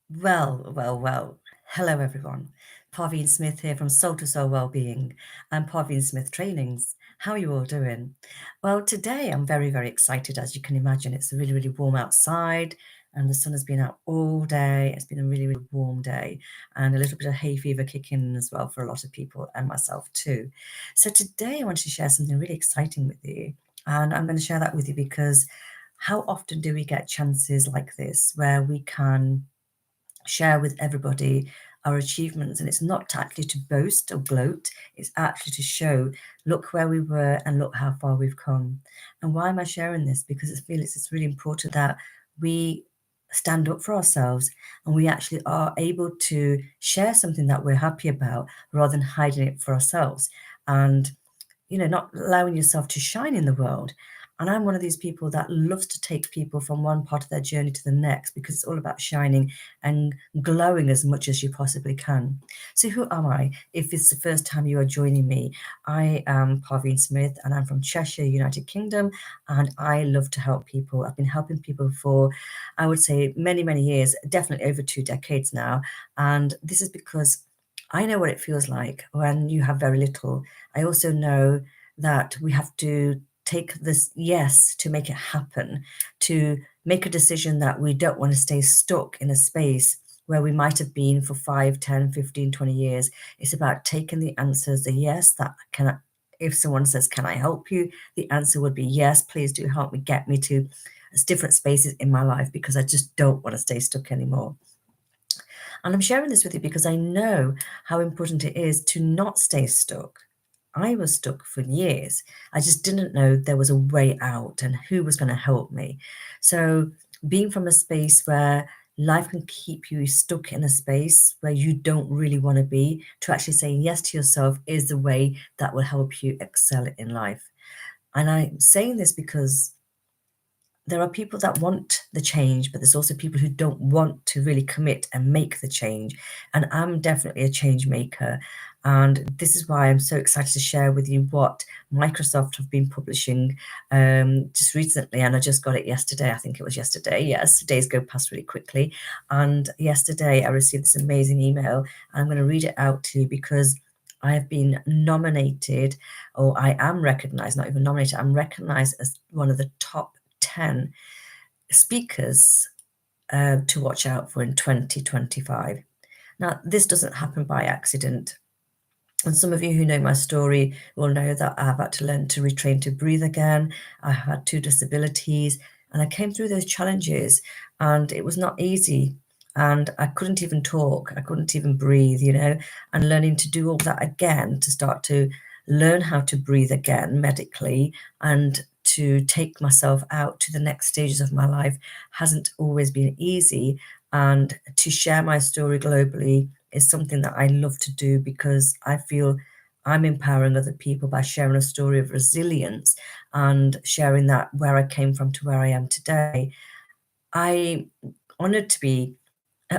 Well. Hello, everyone. Parveen Smith here from Soul to Soul Wellbeing and Parveen Smith Trainings. How are you all doing? Well, today I'm very, very excited. As you can imagine, it's really, really warm outside and the sun has been out all day. It's been a really, really warm day and a little bit of hay fever kicking in as well for a lot of people and myself too. So today I want to share something really exciting with you. And I'm going to share that with you because how often do we get chances like this where we can share with everybody our achievements, and it's not actually to boast or gloat, it's actually to show, look where we were and look how far we've come. And why am I sharing this? Because I feel it's really important that we stand up for ourselves and we actually are able to share something that we're happy about rather than hiding it for ourselves and not allowing yourself to shine in the world. And I'm one of these people that loves to take people from one part of their journey to the next because it's all about shining and glowing as much as you possibly can. So who am I? If it's the first time you are joining me, I am Parveen Smith and I'm from Cheshire, United Kingdom, and I love to help people. I've been helping people for, I would say, many, many years, definitely over 2 decades now. And this is because I know what it feels like when you have very little. I also know that we have to take this yes to make it happen, to make a decision that we don't want to stay stuck in a space where we might have been for 5, 10, 15, 20 years. It's about taking the answers, the yes, that can, if someone says, can I help you? The answer would be yes, please do help me, get me to different spaces in my life because I just don't want to stay stuck anymore. And I'm sharing this with you because I know how important it is to not stay stuck. I was stuck for years. I just didn't know there was a way out and who was going to help me. So, being from a space where life can keep you stuck in a space where you don't really want to be, to actually saying yes to yourself is the way that will help you excel in life. And I'm saying this because there are people that want the change, but there's also people who don't want to really commit and make the change. And I'm definitely a change maker. And this is why I'm so excited to share with you what Microsoft have been publishing just recently. And I just got it yesterday. I think it was yesterday. Yes, days go past really quickly. And yesterday I received this amazing email. And I'm going to read it out to you because I have been nominated, or I am recognized, not even nominated, I'm recognized as one of the top 10 speakers to watch out for in 2025. Now, this doesn't happen by accident. And some of you who know my story will know that I've had to learn to retrain to breathe again. I had 2 disabilities and I came through those challenges and it was not easy. And I couldn't even talk, I couldn't even breathe, and learning to do all that again, to start to learn how to breathe again medically and to take myself out to the next stages of my life hasn't always been easy. And to share my story globally is something that I love to do because I feel I'm empowering other people by sharing a story of resilience and sharing that where I came from to where I am today. I'm honored to be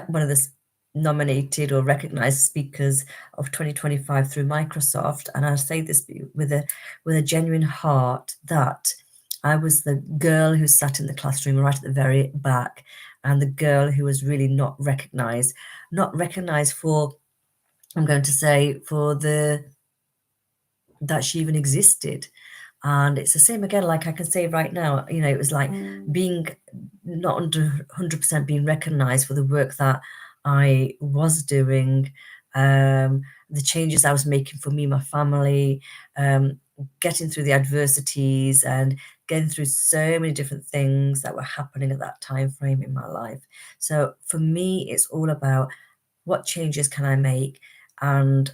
one of the nominated or recognized speakers of 2025 through Microsoft. And I say this with a genuine heart that I was the girl who sat in the classroom right at the very back and the girl who was really not recognized for, I'm going to say, for that she even existed. And it's the same again, like I can say right now, it was like being not under 100% being recognized for the work that I was doing, the changes I was making for me, my family, getting through the adversities and getting through so many different things that were happening at that time frame in my life. So for me, it's all about what changes can I make and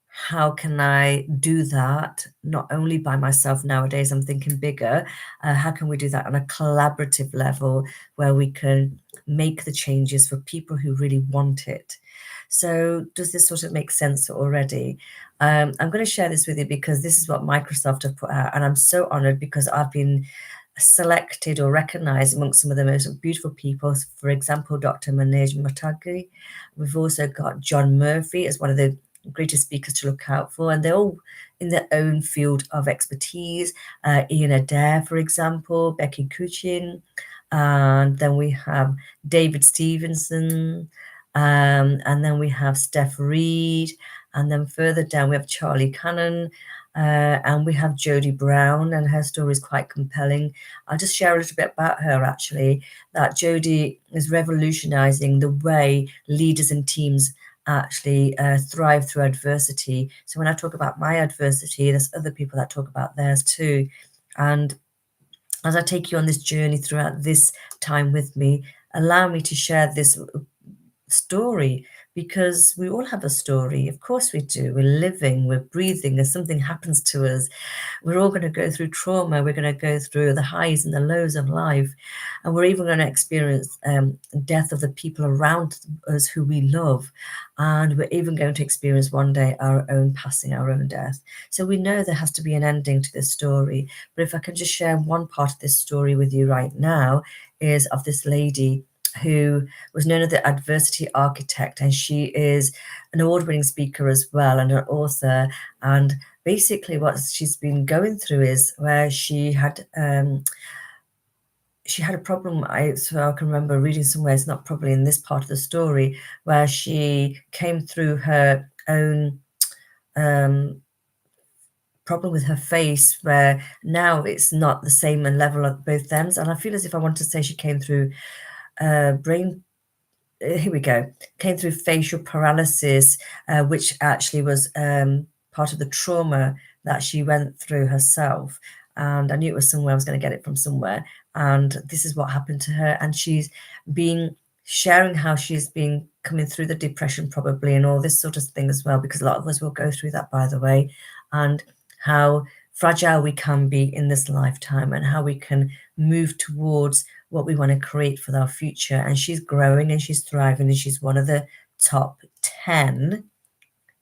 how can I do that not only by myself nowadays, I'm thinking bigger, how can we do that on a collaborative level where we can make the changes for people who really want it? So does this sort of make sense already? I'm going to share this with you because this is what Microsoft have put out, and I'm so honored because I've been selected or recognized amongst some of the most beautiful people. For example, Dr. Manoj Matagi. We've also got John Murphy as one of the greatest speakers to look out for, and they're all in their own field of expertise. Ian Adair, for example, Becky Kuchin, and then we have David Stevenson, And then we have Steph Reed, and then further down we have Charlie Cannon, and we have Jodie Brown, and her story is quite compelling. I'll just share a little bit about her actually, that Jodie is revolutionizing the way leaders and teams actually thrive through adversity. So when I talk about my adversity, there's other people that talk about theirs too. And as I take you on this journey throughout this time with me, allow me to share this story, because we all have a story. Of course we do. We're living, we're breathing. If something happens to us, we're all going to go through trauma. We're going to go through the highs and the lows of life. And we're even going to experience death of the people around us who we love. And we're even going to experience one day our own passing, our own death. So we know there has to be an ending to this story. But if I can just share one part of this story with you right now, is of this lady who was known as the adversity architect, and she is an award-winning speaker as well and an author. And basically what she's been going through is where she had a problem. So I can remember reading somewhere, it's not probably in this part of the story, where she came through her own problem with her face, where now it's not the same level at both ends. And I feel as if I want to say she came through brain here we go, came through facial paralysis, which actually was part of the trauma that she went through herself. And I knew it was somewhere, I was going to get it from somewhere. And this is what happened to her. And she's been sharing how she's been coming through the depression probably and all this sort of thing as well, because a lot of us will go through that, by the way, and how fragile we can be in this lifetime and how we can move towards what we want to create for our future. And she's growing and she's thriving, and she's one of the top 10,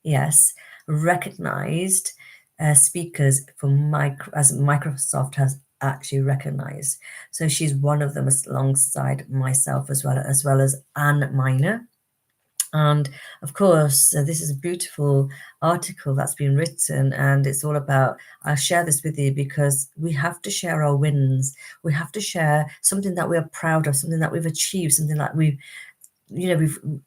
yes, recognized speakers for as Microsoft has actually recognized. So she's one of them alongside myself as well as Anne Miner. And of course, this is a beautiful article that's been written, and it's all about, I'll share this with you because we have to share our wins. We have to share something that we're proud of, something that we've achieved, something that we've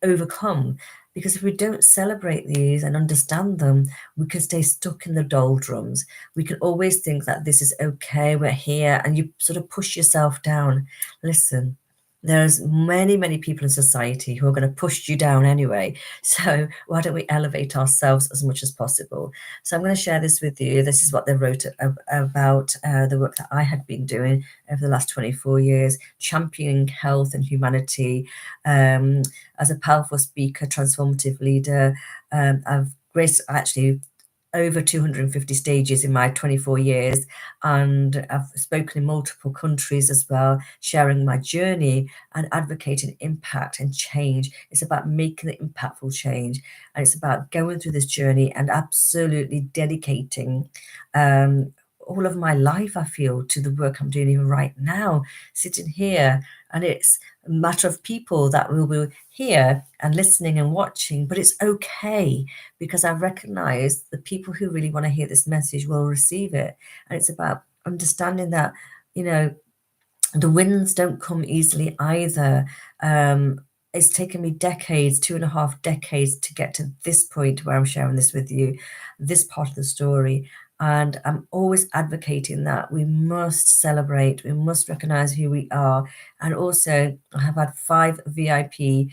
overcome. Because if we don't celebrate these and understand them, we can stay stuck in the doldrums. We can always think that this is okay, we're here, and you sort of push yourself down. Listen, there's many people in society who are going to push you down anyway. So why don't we elevate ourselves as much as possible? So I'm going to share this with you. This is what they wrote about the work that I had been doing over the last 24 years, championing health and humanity as a powerful speaker, transformative leader. I've graced actually over 250 stages in my 24 years, and I've spoken in multiple countries as well, sharing my journey and advocating impact and change. It's about making the impactful change, and it's about going through this journey and absolutely dedicating all of my life, I feel, to the work I'm doing even right now, sitting here. And it's a matter of people that will be here and listening and watching, but it's okay, because I recognize the people who really want to hear this message will receive it. And it's about understanding that, the wins don't come easily either. It's taken me decades, 2.5 decades, to get to this point where I'm sharing this with you, this part of the story. And I'm always advocating that we must celebrate, we must recognize who we are. And also, I have had 5 VIP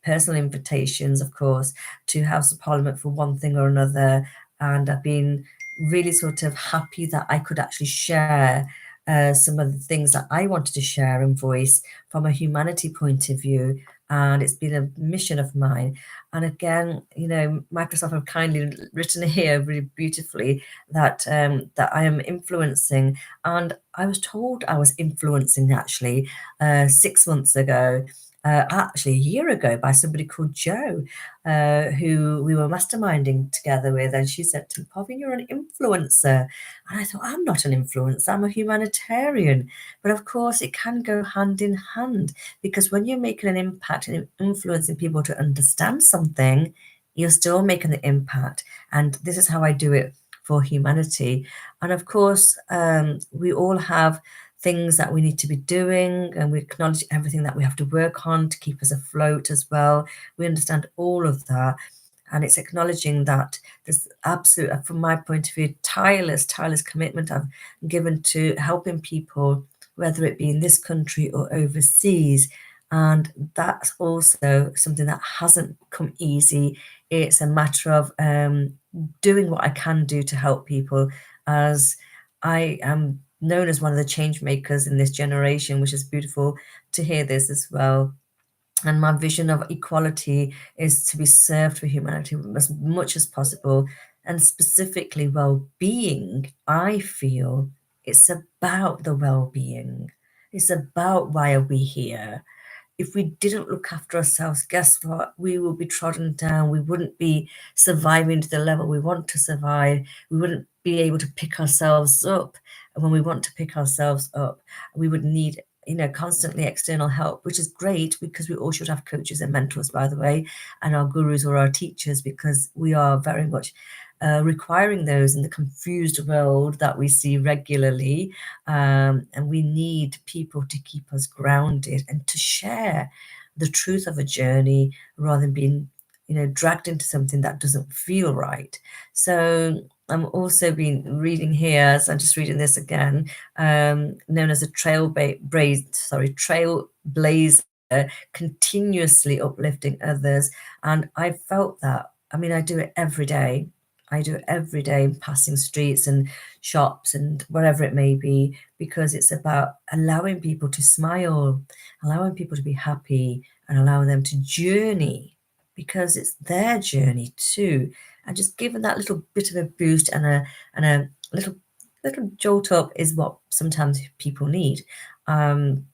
personal invitations, of course, to House of Parliament for one thing or another. And I've been really sort of happy that I could actually share some of the things that I wanted to share and voice from a humanity point of view. And it's been a mission of mine. And again, Microsoft have kindly written here really beautifully that that I am influencing. And I was told I was influencing actually 6 months ago. Actually, a year ago, by somebody called Jo, who we were masterminding together with. And she said to me, "Povin, you're an influencer." And I thought, I'm not an influencer, I'm a humanitarian. But of course, it can go hand in hand, because when you're making an impact and influencing people to understand something, you're still making the impact. And this is how I do it for humanity. And of course, we all have things that we need to be doing, and we acknowledge everything that we have to work on to keep us afloat as well. We understand all of that. And it's acknowledging that there's absolute, from my point of view, tireless commitment I've given to helping people, whether it be in this country or overseas. And that's also something that hasn't come easy. It's a matter of doing what I can do to help people, as I am known as one of the change makers in this generation, which is beautiful to hear this as well. And my vision of equality is to be served for humanity as much as possible, and specifically well-being. I feel it's about the well-being. It's about why are we here. If we didn't look after ourselves, guess what? We will be trodden down. We wouldn't be surviving to the level we want to survive. We wouldn't be able to pick ourselves up. And when we want to pick ourselves up, we would need, constantly external help, which is great, because we all should have coaches and mentors, by the way, and our gurus or our teachers, because we are very much requiring those in the confused world that we see regularly. And we need people to keep us grounded and to share the truth of a journey, rather than being, dragged into something that doesn't feel right. So I'm also been reading here, so I'm just reading this again, known as a trailblazer, continuously uplifting others. And I felt that. I mean, I do it every day. I do it every day, passing streets and shops and whatever it may be, because it's about allowing people to smile, allowing people to be happy, and allowing them to journey, because it's their journey too. And just giving that little bit of a boost and a little jolt up is what sometimes people need. And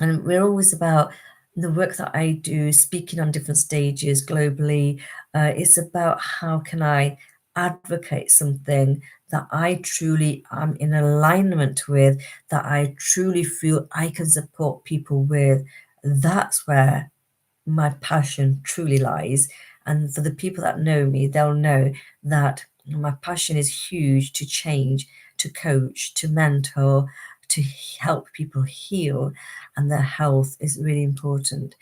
we're always about the work that I do, speaking on different stages globally. It's about how can I advocate something that I truly am in alignment with, that I truly feel I can support people with. That's where my passion truly lies. And for the people that know me, they'll know that my passion is huge, to change, to coach, to mentor, to help people heal, and their health is really important.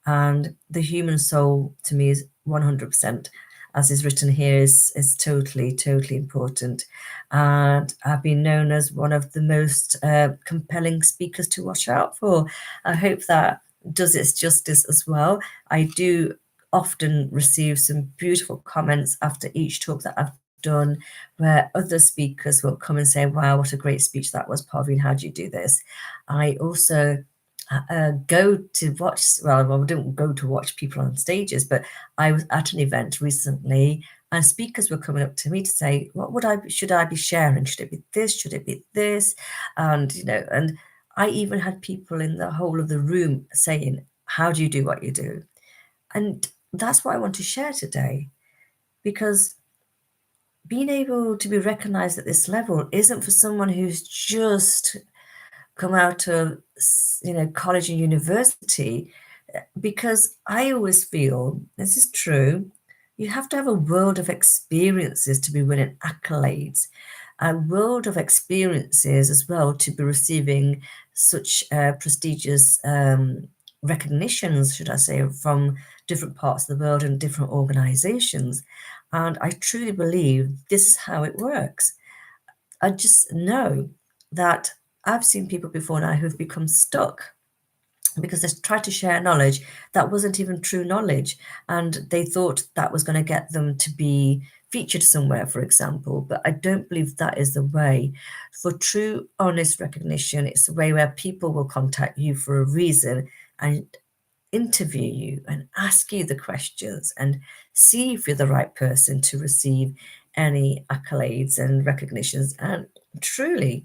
And the human soul to me is 100%, as is written here, is totally important. And I've been known as one of the most compelling speakers to watch out for. I hope that does its justice as well. I do often receive some beautiful comments after each talk that I've done, where other speakers will come and say, wow, what a great speech that was, Parveen, how do you do this? I also go to watch, well, I didn't go to watch people on stages, but I was at an event recently, and speakers were coming up to me to say, should I be sharing? Should it be this? Should it be this? And, and I even had people in the whole of the room saying, how do you do what you do? And that's what I want to share today, because being able to be recognized at this level isn't for someone who's just come out of, college and university, because I always feel, this is true, you have to have a world of experiences to be winning accolades, a world of experiences as well to be receiving such prestigious recognitions, should I say, from different parts of the world and different organizations. And I truly believe this is how it works. I just know that I've seen people before now who've become stuck because they tried to share knowledge that wasn't even true knowledge, and they thought that was going to get them to be featured somewhere, for example. But I don't believe that is the way. For true, honest recognition, it's the way where people will contact you for a reason and interview you and ask you the questions and see if you're the right person to receive any accolades and recognitions. And truly,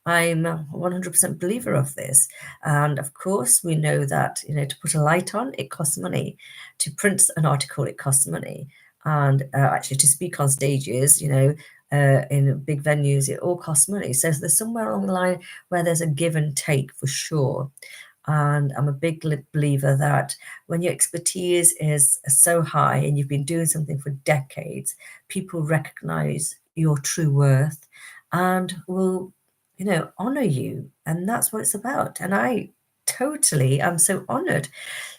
I'm a 100% believer of this. And of course, we know that, to put a light on, it costs money. To print an article, it costs money. And actually to speak on stages, in big venues, it all costs money. So there's somewhere along the line where there's a give and take for sure. And I'm a big believer that when your expertise is so high and you've been doing something for decades, people recognize your true worth and will, honor you. And that's what it's about. And I totally am so honored.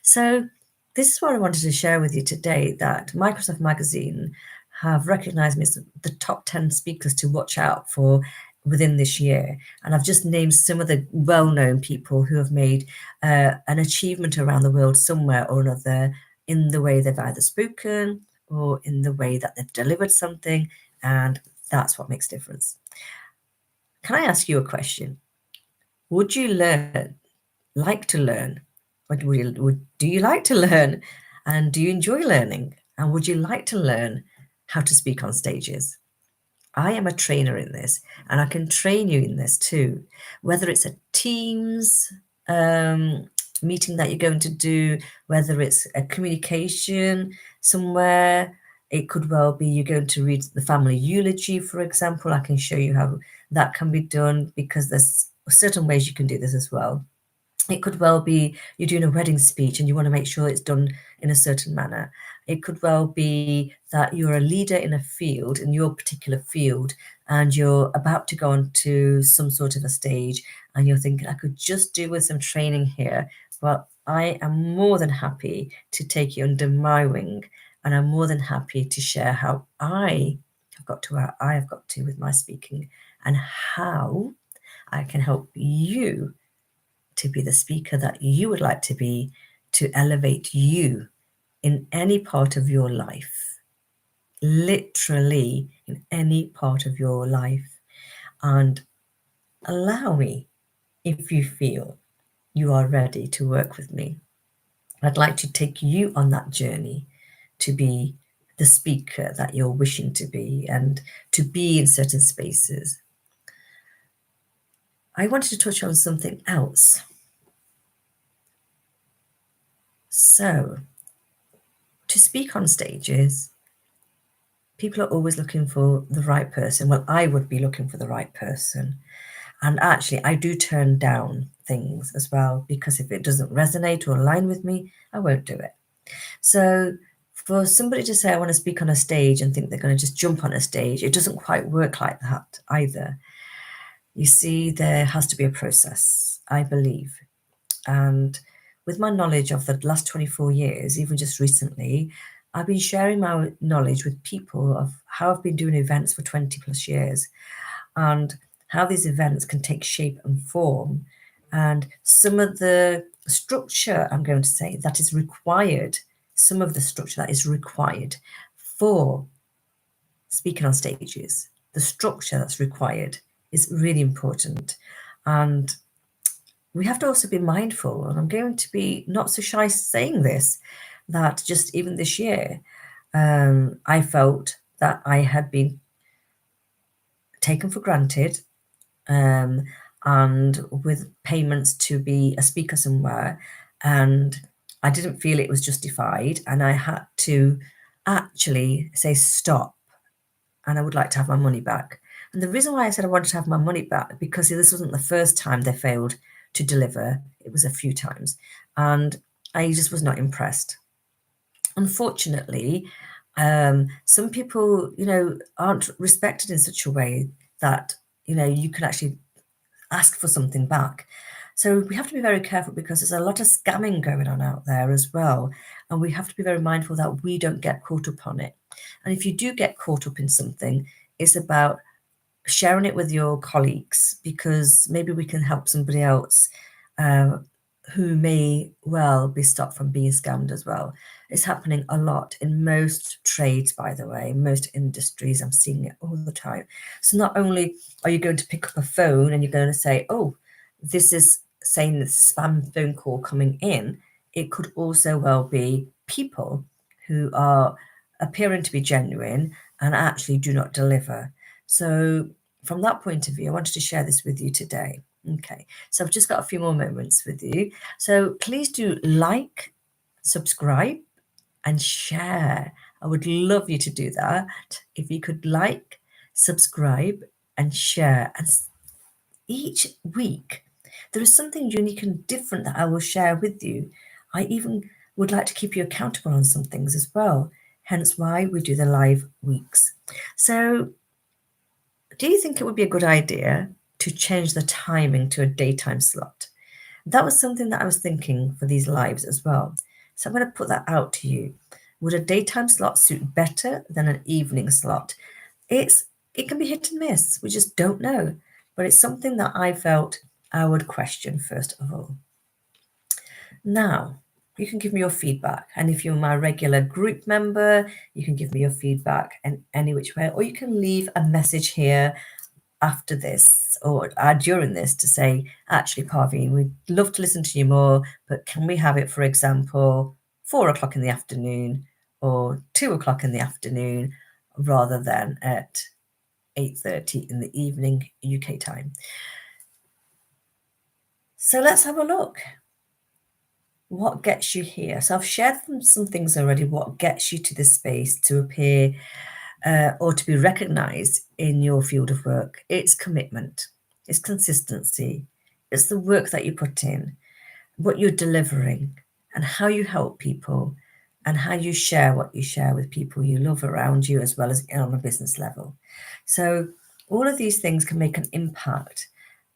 So, this is what I wanted to share with you today, that Microsoft Magazine have recognized me as the top 10 speakers to watch out for within this year. And I've just named some of the well known people who have made an achievement around the world somewhere or another in the way they've either spoken or in the way that they've delivered something. And that's what makes difference. Can I ask you a question? Would you like to learn? Do you like to learn? And do you enjoy learning? And would you like to learn how to speak on stages? I am a trainer in this, and I can train you in this too. Whether it's a Teams meeting that you're going to do, whether it's a communication somewhere, it could well be you're going to read the family eulogy, for example. I can show you how that can be done, because there's certain ways you can do this as well. It could well be you're doing a wedding speech and you want to make sure it's done in a certain manner. It could well be that you're a leader in a field, in your particular field, and you're about to go on to some sort of a stage and you're thinking, I could just do with some training here. Well, I am more than happy to take you under my wing, and I'm more than happy to share how I have got to where I have got to with my speaking, and how I can help you to be the speaker that you would like to be, to elevate you in any part of your life, literally in any part of your life. And allow me, if you feel you are ready to work with me, I'd like to take you on that journey to be the speaker that you're wishing to be, and to be in certain spaces. I wanted to touch on something else. So, to speak on stages, people are always looking for the right person. Well, I would be looking for the right person. And actually, I do turn down things as well, because if it doesn't resonate or align with me, I won't do it. So, for somebody to say, I want to speak on a stage, and think they're going to just jump on a stage, it doesn't quite work like that either. You see, there has to be a process, I believe. And with my knowledge of the last 24 years, even just recently, I've been sharing my knowledge with people of how I've been doing events for 20 plus years, and how these events can take shape and form, and some of the structure, I'm going to say, that is required, some of the structure that is required for speaking on stages, the structure that's required is really important. And we have to also be mindful, and I'm going to be not so shy saying this, that just even this year, I felt that I had been taken for granted, and with payments to be a speaker somewhere, and I didn't feel it was justified, and I had to actually say stop, and I would like to have my money back. And the reason why I said I wanted to have my money back, because this wasn't the first time they failed to deliver, it was a few times, and I just was not impressed. Unfortunately, some people, aren't respected in such a way that, you can actually ask for something back. So we have to be very careful, because there's a lot of scamming going on out there as well. And we have to be very mindful that we don't get caught up on it. And if you do get caught up in something, it's about sharing it with your colleagues, because maybe we can help somebody else uh, who may well be stopped from being scammed as well. It's happening a lot in most trades, by the way, most industries. I'm seeing it all the time. So not only are you going to pick up a phone and you're going to say, oh, this is saying the spam phone call coming in, it could also well be people who are appearing to be genuine and actually do not deliver. So from that point of view, I wanted to share this with you today. Okay, so I've just got a few more moments with you. So please do like, subscribe, and share. I would love you to do that. If you could like, subscribe, and share. And each week, there is something unique and different that I will share with you. I even would like to keep you accountable on some things as well, hence why we do the live weeks. So, do you think it would be a good idea to change the timing to a daytime slot. That was something that I was thinking for these lives as well. So I'm going to put that out to you. Would a daytime slot suit better than an evening slot? It can be hit and miss. We just don't know. But it's something that I felt I would question first of all. Now, you can give me your feedback. And if you're my regular group member, you can give me your feedback in any which way, or you can leave a message here after this or during this to say, actually, Parveen, we'd love to listen to you more, but can we have it, for example, 4 o'clock in the afternoon or 2 o'clock in the afternoon rather than at 8:30 in the evening UK time? So let's have a look. What gets you here? So I've shared some things already. What gets you to this space to appear or to be recognized in your field of work? It's commitment, it's consistency, it's the work that you put in, what you're delivering, and how you help people, and how you share what you share with people you love around you, as well as on a business level. So all of these things can make an impact.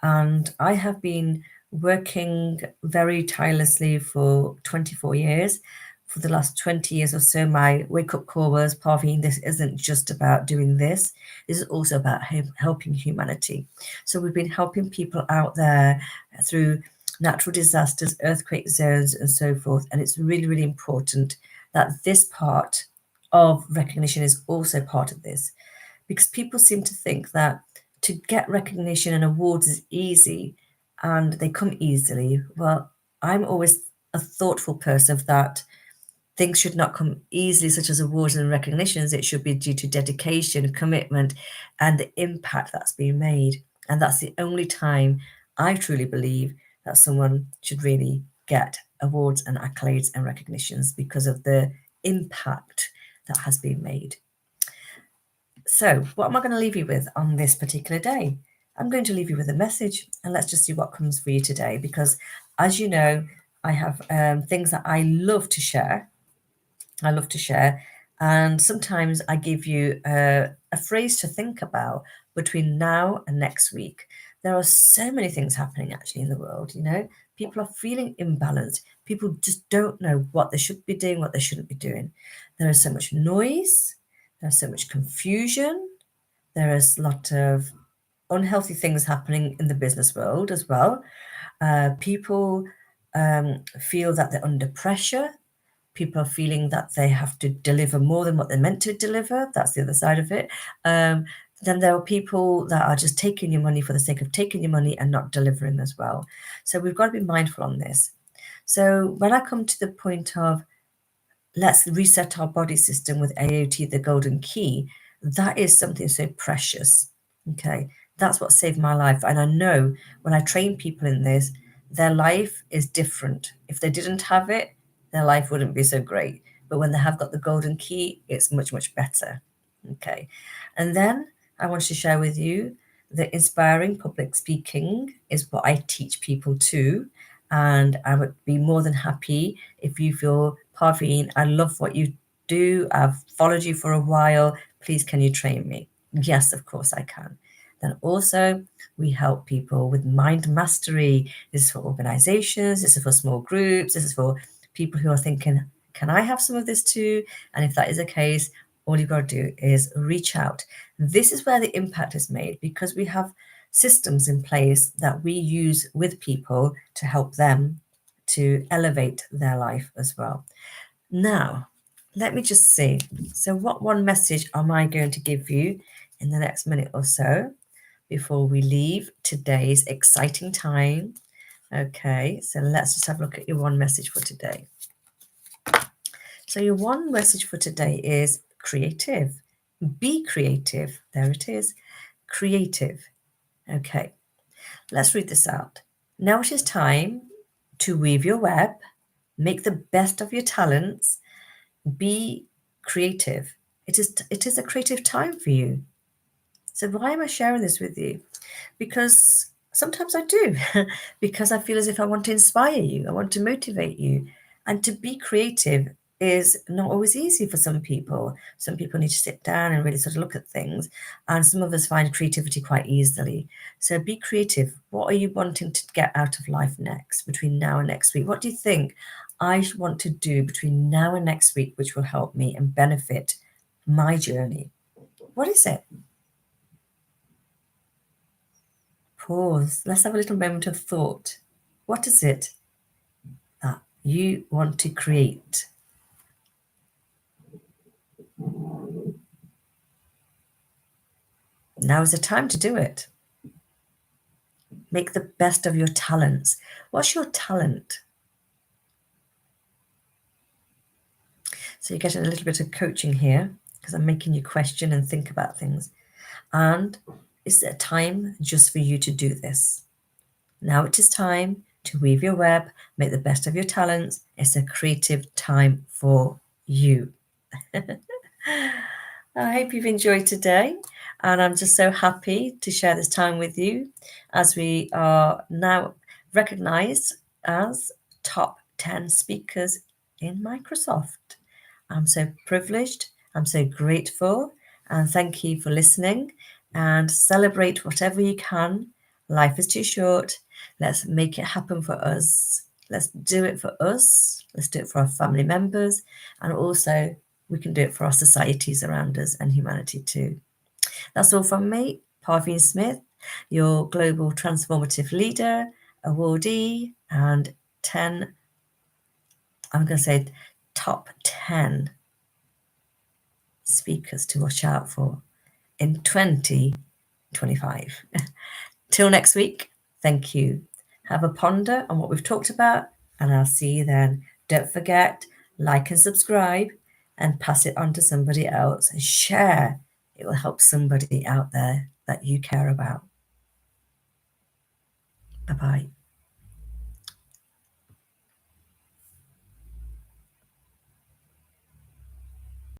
And I have been working very tirelessly for 24 years. For the last 20 years or so, my wake up call was, Parveen, this isn't just about doing this. This is also about helping humanity. So we've been helping people out there through natural disasters, earthquake zones, and so forth. And it's really, really important that this part of recognition is also part of this, because people seem to think that to get recognition and awards is easy and they come easily. Well, I'm always a thoughtful person of that things should not come easily, such as awards and recognitions. It should be due to dedication, commitment, and the impact that's been made. And that's the only time I truly believe that someone should really get awards and accolades and recognitions, because of the impact that has been made. So, what am I going to leave you with on this particular day? I'm going to leave you with a message, and let's just see what comes for you today. Because, as you know, I have things that I love to share. And sometimes I give you a phrase to think about between now and next week. There are so many things happening actually in the world. People are feeling imbalanced. People just don't know what they should be doing, what they shouldn't be doing. There is so much noise. There's so much confusion. There is a lot of unhealthy things happening in the business world as well. People feel that they're under pressure. People are feeling that they have to deliver more than what they're meant to deliver. That's the other side of it. Then there are people that are just taking your money for the sake of taking your money and not delivering as well. So we've got to be mindful on this. So when I come to the point of let's reset our body system with AOT, the golden key, that is something so precious. Okay. That's what saved my life. And I know when I train people in this, their life is different. If they didn't have it, their life wouldn't be so great. But when they have got the golden key, it's much, much better. Okay. And then I want to share with you that inspiring public speaking is what I teach people too. And I would be more than happy if you feel, Parveen, I love what you do. I've followed you for a while. Please, can you train me? Yes, of course I can. Then also, we help people with mind mastery. This is for organizations, this is for small groups, this is for people who are thinking, can I have some of this too? And if that is the case, all you've got to do is reach out. This is where the impact is made, because we have systems in place that we use with people to help them to elevate their life as well. Now, let me just see. So what one message am I going to give you in the next minute or so before we leave today's exciting time? Okay, so let's just have a look at your one message for today. So your one message for today is creative. Be creative. There it is. Creative. Okay, let's read this out. Now it is time to weave your web, make the best of your talents, be creative. It is a creative time for you. So why am I sharing this with you? Because sometimes I do, because I feel as if I want to inspire you, I want to motivate you. And to be creative is not always easy for some people. Some people need to sit down and really sort of look at things, and some of us find creativity quite easily. So be creative. What are you wanting to get out of life next, between now and next week? What do you think I want to do between now and next week, which will help me and benefit my journey? What is it? Pause. Let's have a little moment of thought. What is it that you want to create? Now is the time to do it. Make the best of your talents. What's your talent? So you're getting a little bit of coaching here because I'm making you question and think about things. And is there time just for you to do this? Now it is time to weave your web, make the best of your talents. It's a creative time for you. I hope you've enjoyed today, and I'm just so happy to share this time with you as we are now recognized as top 10 speakers in Microsoft. I'm so privileged, I'm so grateful, and thank you for listening, and celebrate whatever you can. Life is too short. Let's make it happen for us. Let's do it for us. Let's do it for our family members, and also we can do it for our societies around us and humanity too. That's all from me, Parveen Smith, your Global Transformative Leader, awardee, and 10, I'm going to say top 10 speakers to watch out for in 2025. Till next week, thank you. Have a ponder on what we've talked about, and I'll see you then. Don't forget, like and subscribe, and pass it on to somebody else and share. It will help somebody out there that you care about. Bye-bye.